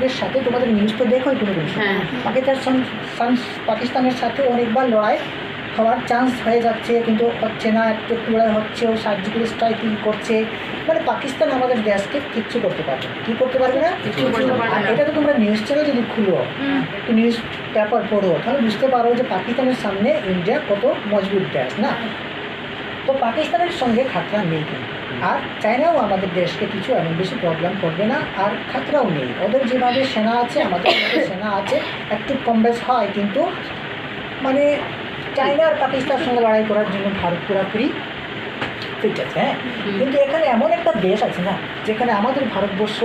এর সাথে তোমাদের নিউজ তো দেখোই কোনো কিছু। পাকিস্তানের সাথে অনেকবার লড়াই হওয়ার চান্স হয়ে যাচ্ছে, কিন্তু হচ্ছে না, একটু একটু লড়াই হচ্ছে, ও সার্জিক্যাল স্ট্রাইকিং করছে। মানে পাকিস্তান আমাদের দেশকে কিচ্ছু করতে পারবে না। কী করতে পারবে না? আর এটা তো তোমরা নিউজ চ্যানেল যদি খুলো, একটু নিউজ পেপার পড়ো, তাহলে বুঝতে পারো যে পাকিস্তানের সামনে ইন্ডিয়া কত মজবুত দেশ না। তো পাকিস্তানের সঙ্গে খাতরা নেই কিন্তু। আর চায়নাও আমাদের দেশকে কিছু এমন বেশি প্রবলেম করবে না, আর খাতরাও নেই। ওদের যেভাবে সেনা আছে, আমাদের যেভাবে সেনা আছে, একটু কম বেশ হয়, কিন্তু মানে চায়না আর পাকিস্তানের সঙ্গে লড়াই করার জন্য ভারত পুরাপুরি ফিট আছে। হ্যাঁ, কিন্তু এখানে এমন একটা দেশ আছে না, যেখানে আমাদের ভারতবর্ষ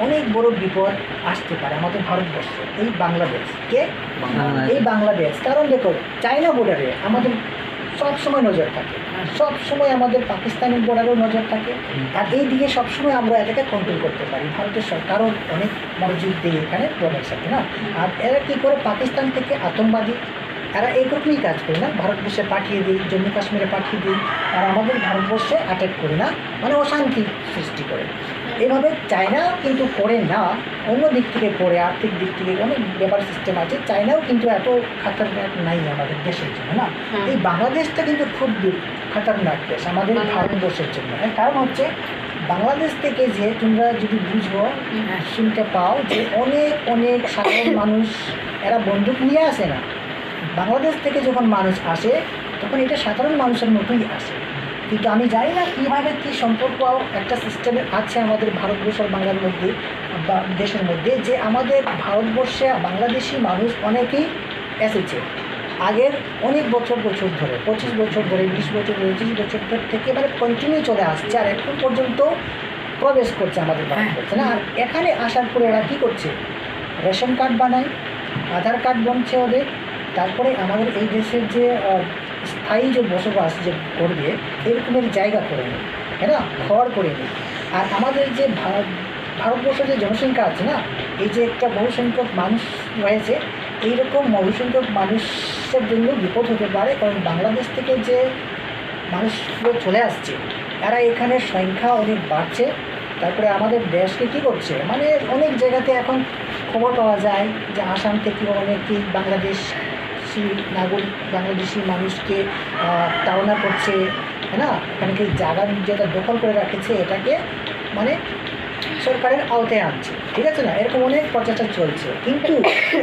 অনেক বড় বিপদ আসতে পারে। আমাদের ভারতবর্ষ, এই বাংলাদেশ, কে এই বাংলাদেশ। কারণ দেখো, চায়না বর্ডারে আমাদের সবসময় নজর থাকে, সবসময় আমাদের পাকিস্তানের বর্ডারেও নজর থাকে, আর এই দিকে সবসময় আমরা এটাকে কন্ট্রোল করতে পারি। ভারতের সরকারও অনেক মনোযোগ দিয়ে এখানে প্রবেশ থাকে না। আর এরা কী করে, পাকিস্তান থেকে আতঙ্কবাদী এরা এইরকমই কাজ করে না, ভারতবর্ষে পাঠিয়ে দিই, জম্মু কাশ্মীরে পাঠিয়ে দিই, আর আমাদের ভারতবর্ষে অ্যাটাক করে না, মানে অশান্তি সৃষ্টি করে। এইভাবে চায়না কিন্তু করে না, অন্য দিক থেকে করে, আর্থিক দিক থেকে অনেক ব্যাপার সিস্টেম আছে। চায়নাও কিন্তু এত খাতারনাক নাই আমাদের দেশের জন্য না। এই বাংলাদেশটা কিন্তু খুব খাতারনাক দেশ আমাদের ভারতবর্ষের জন্য। কারণ হচ্ছে বাংলাদেশ থেকে যে তোমরা যদি বুঝো, শুনতে পাও যে অনেক অনেক সাধারণ মানুষ এরা বন্দুক নিয়ে আসে না। বাংলাদেশ থেকে যখন মানুষ আসে, তখন এটা সাধারণ মানুষের মতোই আসে। কিন্তু আমি জানি না কীভাবে কী সম্পর্ক একটা সিস্টেমে আছে আমাদের ভারতবর্ষ আর বাংলার মধ্যে বা দেশের মধ্যে, যে আমাদের ভারতবর্ষে বাংলাদেশি মানুষ অনেকেই এসেছে আগের অনেক বছর ধরে, 25 বছর ধরে, 20 বছর ধরে, 30 বছর ধরে থেকে, মানে কন্টিনিউ চলে আসছে, আর এখন পর্যন্ত প্রবেশ করছে আমাদের ভারতবর্ষে না। আর এখানে আসার পরে এরা কী করছে, রেশন কার্ড বানায়, আধার কার্ড বনছে ওদের, তারপরে আমাদের এই দেশের যে স্থায়ী যে বসবাস যে করবে, এরকমের জায়গা করে নেই, হ্যাঁ না, ঘর করে নেই। আর আমাদের যে ভারতবর্ষের যে জনসংখ্যা আছে না, এই যে একটা বহুসংখ্যক মানুষ রয়েছে, এইরকম বহুসংখ্যক মানুষের জন্য বিপদ হতে পারে। কারণ বাংলাদেশ থেকে যে মানুষগুলো চলে আসছে, এরা এখানে সংখ্যা অনেক বাড়ছে। তারপরে আমাদের দেশকে কী করছে, মানে অনেক জায়গাতে এখন খবর পাওয়া যায় যে আসাম থেকে অনেকেই বাংলাদেশি মানুষকে তাড়না করছে, হ্যাঁ না, এখানকে জায়গা যেটা দখল করে রাখেছে, এটাকে মানে সরকারের আওতায় আনছে, ঠিক আছে না। এরকম অনেক প্রচেষ্টা চলছে, কিন্তু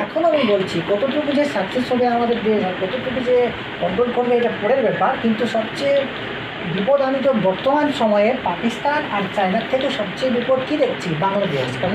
এখন আমি বলছি কতটুকু যে সাকসেস হবে আমাদের দেশ, আর কতটুকু যে কন্ট্রোল করবে, এটা পরের ব্যাপার। কিন্তু সবচেয়ে বিপদ আমি তো বর্তমান সময়ে পাকিস্তান আর চায়নার থেকে সবচেয়ে বিপদ কী দেখছি, বাংলাদেশ। কারণ